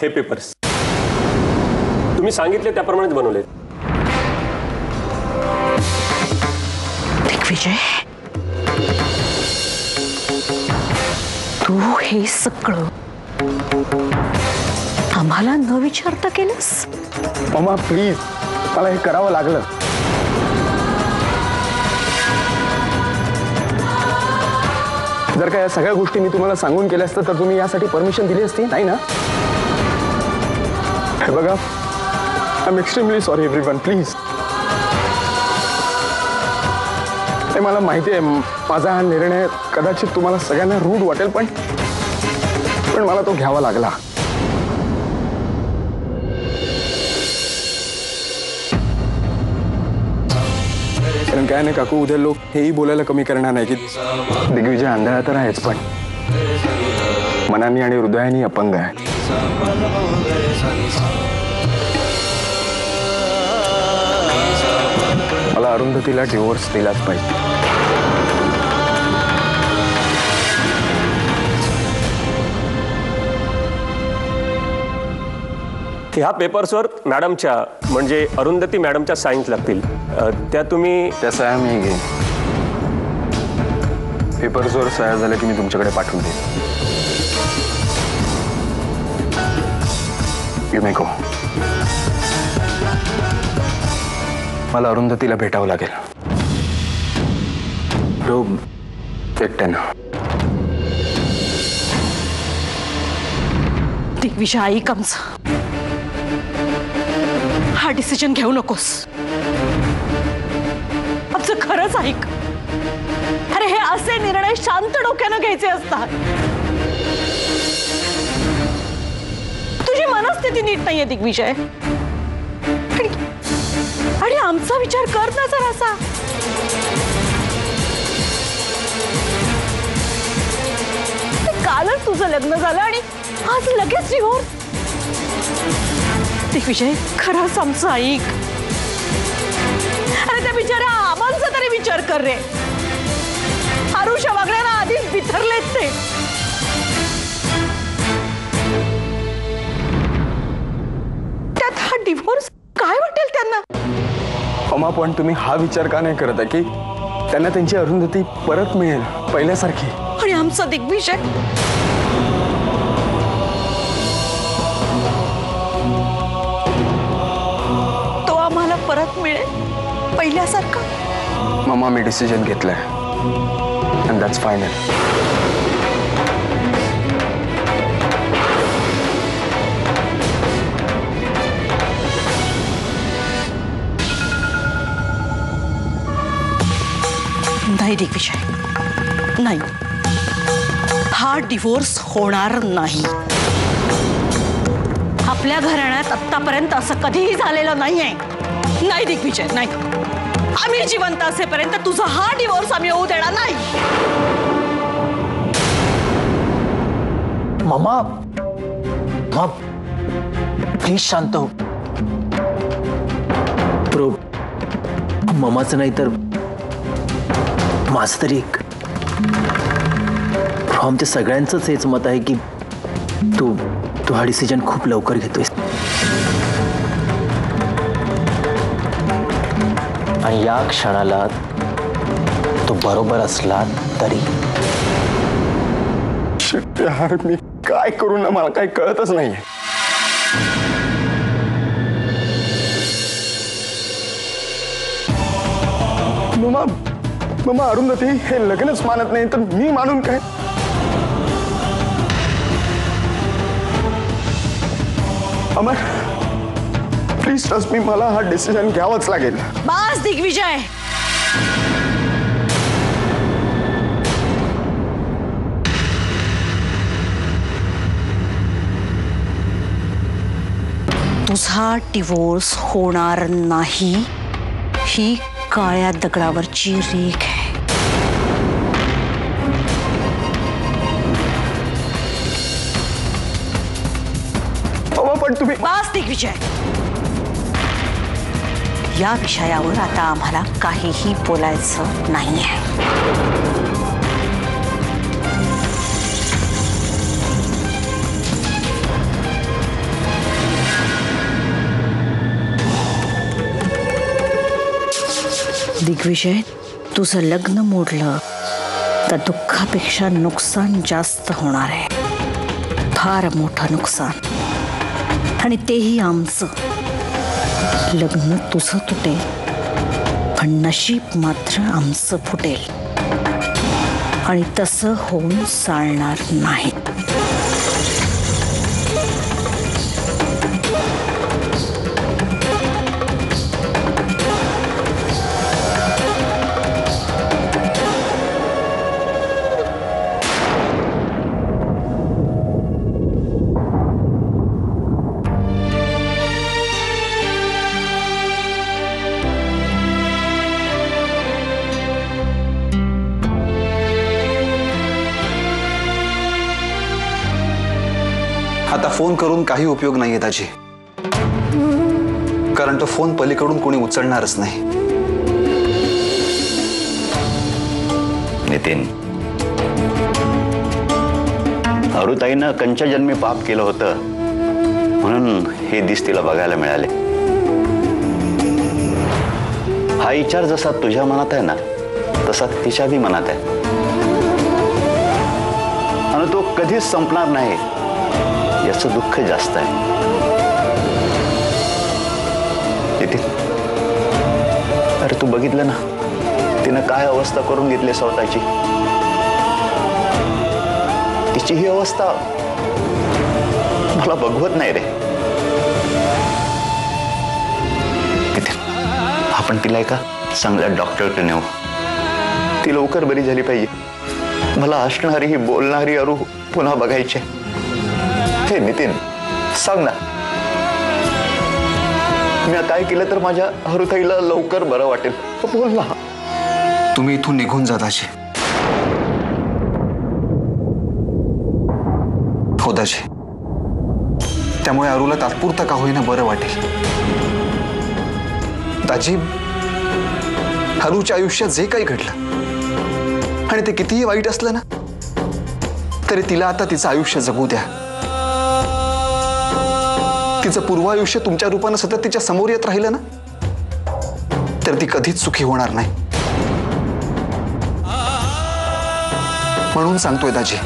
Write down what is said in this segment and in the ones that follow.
हे पेपर्स तुम्ही सांगितले त्याप्रमाणेच बनवले. दिग्विजय, तू हे सगळं आम्हाला न विचारता केलंस? मम्मा प्लीज, मला हे करावं लागलं. जर का या सगळ्या गोष्टी मी तुम्हाला सांगून केल्या असतं तर तुम्ही यासाठी परमिशन दिली असती, नाही ना? हे बघा, I am extremely sorry everyone, please. हे मला माहिती आहे, माझा हा निर्णय कदाचित तुम्हाला सगळ्यांना रूड वाटेल, पण मला तो घ्यावा लागला. कारण काय नाही काकू, उद्या लोक हेही बोलायला कमी करणार नाही की दिग्विजय आंधळा तर आहेच, पण मनाने आणि हृदयाने अपंग आहे. मला अरुंधतीला डिवोर्स दिलाच पाहिजे. ह्या पेपर्सवर मॅडमच्या म्हणजे अरुंधती मॅडमच्या साईन्स लागतील. त्या तुम्ही त्या सह्या मी घेईन. पेपर्सवर सह्या झाल्या की मी तुमच्याकडे पाठवून देईन. यू मे गो. मला अरुंधतीला भेटावं लागेल एकट्यानं. दिग्विजय, ऐक आमचं. हा डिसिजन घेऊ नकोस. आमचं खरंच ऐक. अरे हे असे निर्णय शांत डोक्यानं घ्यायचे असतात. तुझी मनस्थिती नीट नाहीये दिग्विजय. आणि आमचा विचार कर ना जरासा. कालच तुझं लग्न झालं आणि आज लगेच डिवोर्स. दिग्विजय, खरंच आमचं ऐक. अरे त्या बिचाऱ्या आबांचा तरी विचार कर रे. आरुषा वागण्याला आधीच बिथरलेत ते. त्यात हा डिवोर्स काय वाटेल त्यांना? अम्मा, पण तुम्ही हा विचार का नाही करत आहे की त्यांना त्यांची अरुंधती परत मिळेल पहिल्यासारखी? आणि आमचा दिग्विजय तो आम्हाला परत मिळेल पहिल्यासारखा? मम्मा, मी डिसिजन घेतलाय and that's final. नाही दिग्विजय, नाही. हा डिवोर्स होणार नाही. आपल्या घराण्यात आतापर्यंत असं कधीही झालेलं नाहीये. नाही दिग्विजय, नाही. आम्ही जिवंत असेपर्यंत तुझा हा डिवोर्स आम्ही होऊ देणार नाही. मामा, प्लीज शांत हो. मामाचं नाही तर माझं तरी एक. आमच्या सगळ्यांचंच हेच मत आहे की तू हा डिसिजन खूप लवकर घेतोयस. आणि या क्षणाला तो बरोबर असला तरी. यार, मी काय करू ना, मला काही कळतच नाहीये. मम्मा, अरुंधती हे लग्नच मानत नाही तर मी मानून काय? अमर, प्लीज ट्रस्ट मी, मला हा डिसिजन घ्यावाच लागेल. बस दिग्विजय. तुझा डिवोर्स होणार नाही ही काळ्या दगडावरची रेख आहे. पण तुम्ही. बस दिग्विजय. या विषयावर आता आम्हाला काहीही बोलायचं नाहीये. दिग्विजय, तुझं लग्न मोडलं तर दुःखापेक्षा नुकसान जास्त होणार आहे, फार मोठं नुकसान, आणि तेही आमचं. लग्न तुझं तुटेल पण नशीब मात्र आमचं फुटेल, आणि तसं होऊन चालणार नाही. आता फोन करून काही उपयोग नाहीये दाजी, कारण तो फोन पलीकडून कोणी उचलणारच नाही. नितीन, अरुताईनं कंच्या जन्मी पाप केलं होतं म्हणून हे दिस तिला बघायला मिळाले. हा विचार जसा तुझ्या मनात आहे ना तसा तिच्याही मनात आहे, आणि तो कधीच संपणार नाही याचं दुःख जास्त आहे. नितीन, अरे तू बघितलं ना तिनं काय अवस्था करून घेतली स्वतःची. तिची ही अवस्था मला बघवत नाही रे. नितीन, आपण तिला एका चांगल्या डॉक्टरकडे नेऊ. ती लवकर बरी झाली पाहिजे. मला हसणारी ही बोलणारी अरू पुन्हा बघायची. हे नितीन, सांग ना, मी काय केलं तर माझ्या अरुताईला लवकर बरं वाटेल. बोल ना. तुम्ही इथून निघून जा दाजी. हो दाजी, त्यामुळे अरूला तात्पुरता का होईना बरं वाटेल. दाजी, अरूच्या आयुष्यात जे काही घडलं आणि ते कितीही वाईट असलं ना तरी तिला आता तिचं आयुष्य जगू द्या. तिचं पूर्व आयुष्य तुमच्या रूपानं सतत तिच्या समोर येत राहिलं ना तर ती कधीच सुखी होणार नाही. म्हणून सांगतोय दाजी,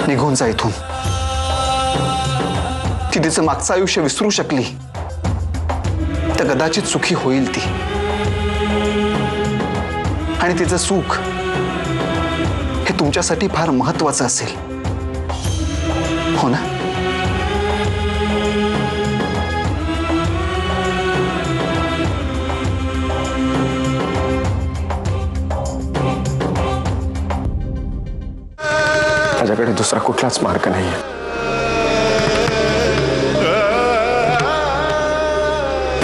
निघून जा इथून. ती तिचं मागचं आयुष्य विसरू शकली तर कदाचित सुखी होईल ती, आणि तिचं सुख हे तुमच्यासाठी फार महत्वाचं असेल, हो ना? माझ्याकडे दुसरा कुठलाच मार्ग नाहीये.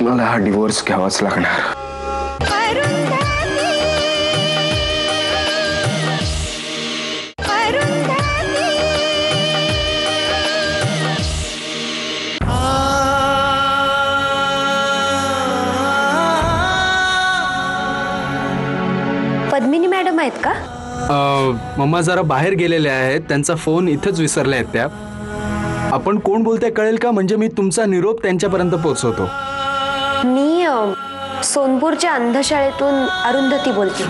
मला हा डिवोर्स घ्यावाच लागणार. पद्मिनी मॅडम आहेत का? मम्मा जरा बाहेर गेलेले आहेत, त्यांचा फोन इथेच विसरले आहेत त्या. आपण कोण बोलते कळेल का? म्हणजे मी तुमचा निरोप त्यांच्यापर्यंत पोहोचवतो. मी सोनपूरच्या अंधशाळेतून अरुंधती बोलते.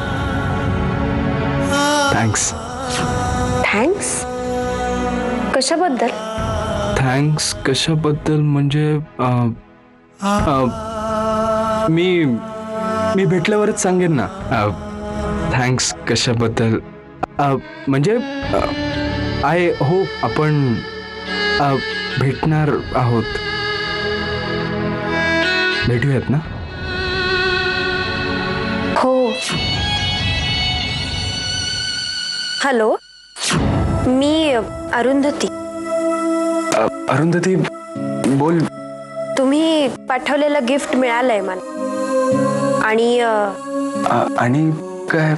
थँक्स. थँक्स कशाबद्दल? थँक्स कशाबद्दल म्हणजे मी भेटल्यावरच सांगेन ना. थँक्स कशाबद्दल म्हणजे आय होप आपण भेटणार आहोत. भेटूयात ना? हो. हॅलो, मी अरुंधती. अरुंधती बोल. तुम्ही पाठवलेलं गिफ्ट मिळालंय मला. आणि काय?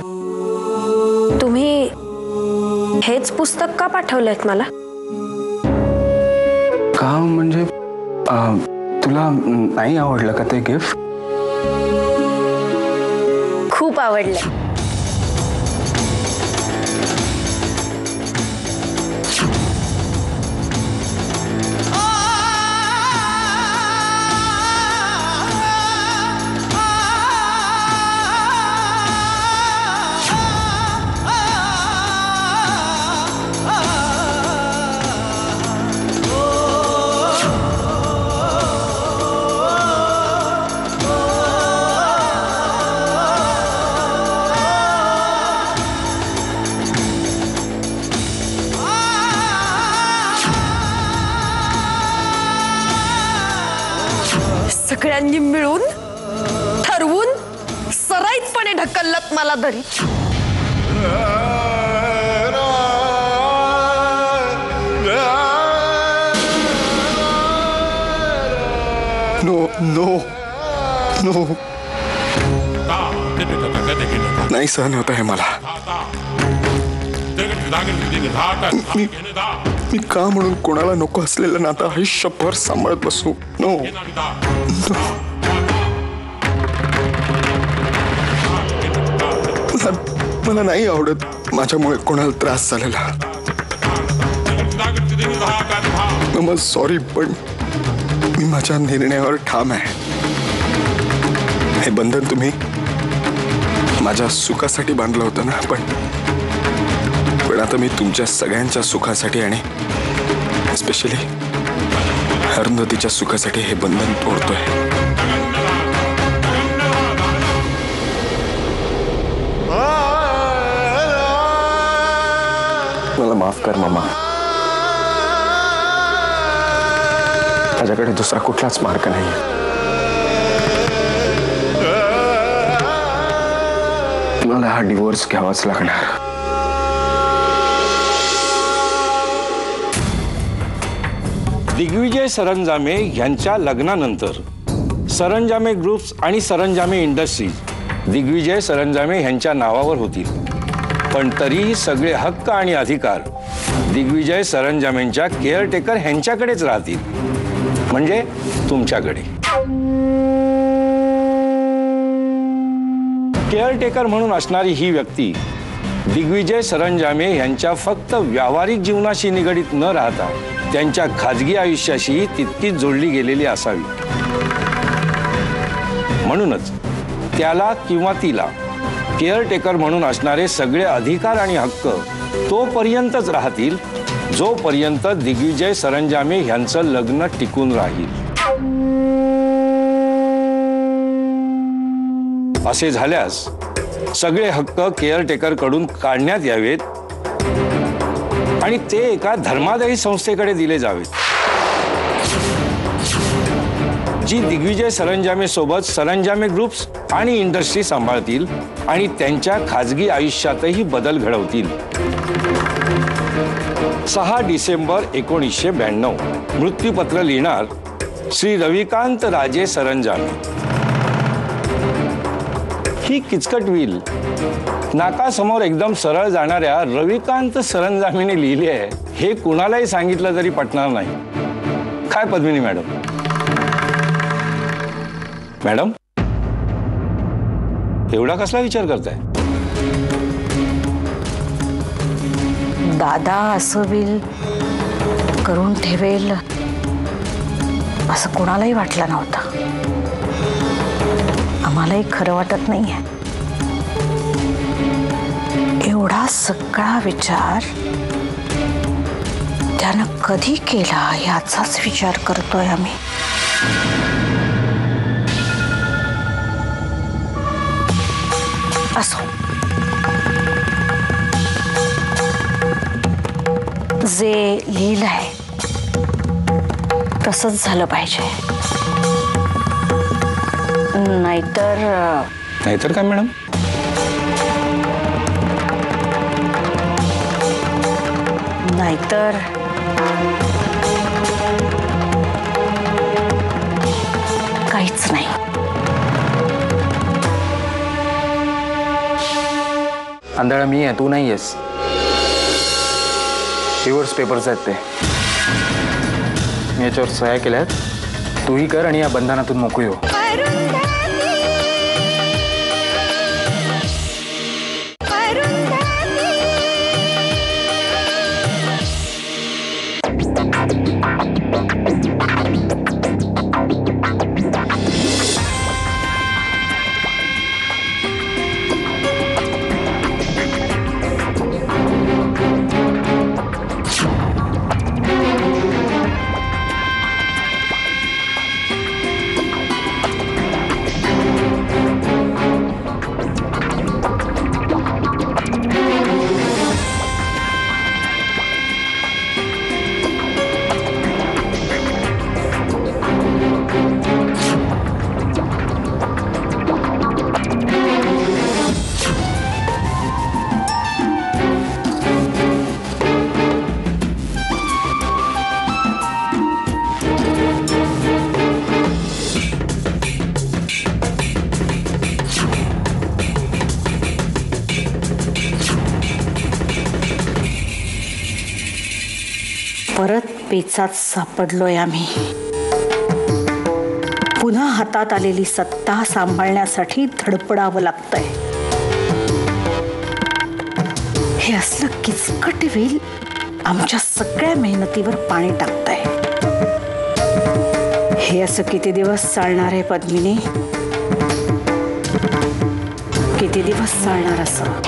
तुम्ही हेच पुस्तक का पाठवलंयत मला? का म्हणजे तुला नाही आवडलं का ते गिफ्ट? खूप आवडलंय. सगळ्यांनी मिळून ठरवून सराईतपणे ढकललत मला दरी. नो नो नो, नाही सहन होत आहे मला. मी का म्हणून कोणाला नको असलेलं नातं आयुष्यभर सांभाळत बसू. नो, मला नाही आवडत माझ्यामुळे कोणाला त्रास झालेला. मग सॉरी, पण मी माझ्या निर्णयावर ठाम आहे. हे बंधन तुम्ही माझ्या सुखासाठी बांधलं होतं ना, पण आता मी तुमच्या सगळ्यांच्या सुखासाठी आणि स्पेशली अरुंधतीच्या सुखासाठी हे बंधन तोडतोय. मला माफ कर मामा. माझ्याकडे दुसरा कुठलाच मार्ग नाही. मला हा डिवोर्स घ्यावाच लागणार. दिग्विजय सरंजामे यांच्या लग्नानंतर सरंजामे ग्रुप्स आणि सरंजामे इंडस्ट्रीज दिग्विजय सरंजामे यांच्या नावावर होतील, पण तरीही सगळे हक्क आणि अधिकार दिग्विजय सरंजामेंच्या केअरटेकर यांच्याकडेच राहतील, म्हणजे तुमच्याकडे. केअरटेकर म्हणून असणारी ही व्यक्ती दिग्विजय सरंजामे यांच्या फक्त व्यावहारिक जीवनाशी निगडीत न राहता त्यांच्या खाजगी आयुष्याशी तितकीच जोडली गेलेली असावी. म्हणूनच त्याला किंवा तिला केअरटेकर म्हणून असणारे सगळे अधिकार आणि हक्क तोपर्यंतच राहतील जोपर्यंत दिग्विजय सरंजामे यांचं लग्न टिकून राहील. असे झाल्यास सगळे हक्क केअरटेकर कडून काढण्यात यावेत आणि ते एका धर्मादायी संस्थेकडे दिले जावेत, जी दिग्विजय सरंजामे सोबत सरंजामे ग्रुप्स आणि इंडस्ट्री सांभाळतील आणि त्यांच्या खाजगी आयुष्यातही बदल घडवतील. 6 डिसेंबर 1992 मृत्यूपत्र लिहिणार श्री रविकांत राजे सरंजामे. ही किचकट विल नाकासमोर एकदम सरळ जाणाऱ्या रविकांत सरंजामेने लिहिली आहे हे कुणालाही सांगितलं तरी पटणार नाही. काय पद्मिनी मॅडम? मॅडम, एवढा कसला विचार करताय? दादा असं विल करून ठेवेल असं कोणालाही वाटलं नव्हतं. आम्हालाही खरं वाटत नाहीये. एवढा सगळा विचार त्यानं कधी केला याचाच विचार करतोय आम्ही. असो, जे लिहिलंय तसंच झालं पाहिजे. नाहीतर काय मॅडम? नाहीतर काहीच नाही. आंधळा मी आहे, तू नाही आहेस. डिवोर्स पेपर्स आहेत ते. मी याच्यावर सह्या केल्यात. तूही कर आणि या बंधनातून मोकळी हो. पेचात सापडलोय आम्ही. पुन्हा हातात आलेली सत्ता सांभाळण्यासाठी धडपडावं लागतंय. हे असलं किचकट वेल आमच्या सगळ्या मेहनतीवर पाणी टाकतंय. हे असं किती दिवस चालणार आहे पद्मिनी? किती दिवस चालणार असं?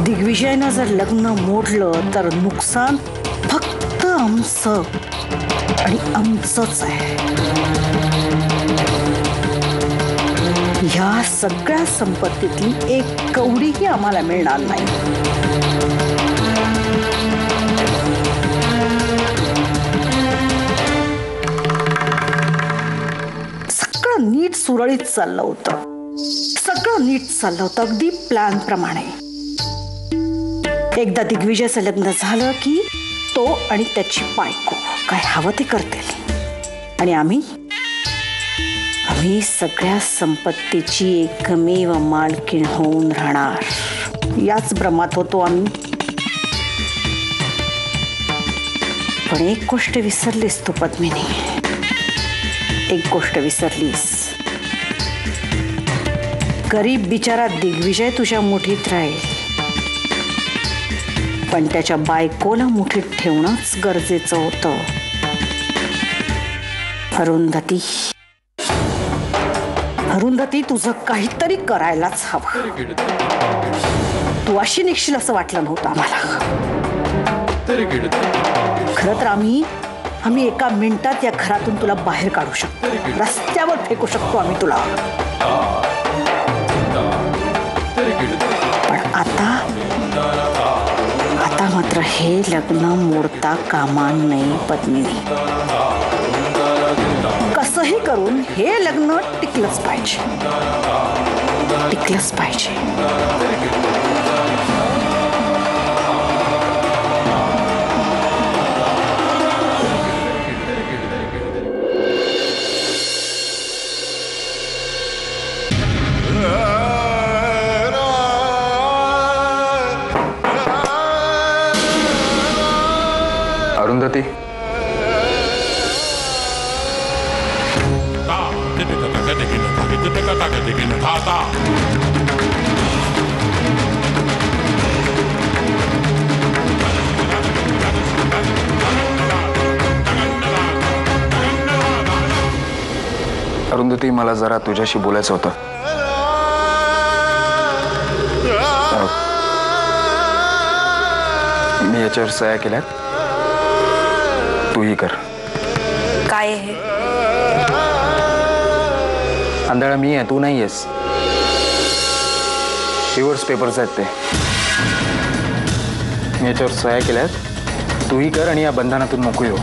दिग्विजयनं जर लग्न मोडलं तर नुकसान फक्त आमचं आणि आमचंच आहे. या सगळ्या संपत्तीतली एक कवडीही आम्हाला मिळणार नाही. सगळं नीट सुरळीत चाललं होतं. सगळं नीट चाललं होतं अगदी प्लॅन प्रमाणे. एकदा दिग्विजयचं लग्न झालं की तो आणि त्याची बायको काय हवं ते करतील आणि आम्ही सगळ्या संपत्तीची एकमेव मालकीण होऊन राहणार. याच भ्रमात होतो आम्ही. पण एक गोष्ट विसरलीस तू पद्मिनी. एक गोष्ट विसरलीस. गरीब बिचारा दिग्विजय तुझ्या मुठीत राहील, पण त्याच्या बायकोला मुठीत ठेवणंच गरजेचं होतं. अरुंधती, तुझं काहीतरी करायलाच हवं. तू अशी निघशील असं वाटलं नव्हतं आम्हाला. खरं तर आम्ही एका मिनिटात या घरातून तुला बाहेर काढू शकतो. रस्त्यावर फेकू शकतो आम्ही तुला. पण आता मात्र हे लग्न मोडता कामा नये पद्मिनी. कसंही करून हे लग्न टिकलंच पाहिजे. टिकलंच पाहिजे. अरुंधती, अरुंधती, मला जरा तुझ्याशी बोलायचं होतं. मी याच्यावर सह्या केल्यात. तूही कर. काय आहे? आंधळा मी आहे, तू नाही आहेस. डिवोर्स पेपर्स आहेत ते. मी याच्यावर सह्या केल्यात. तूही कर आणि या बंधनातून मोकळी हो.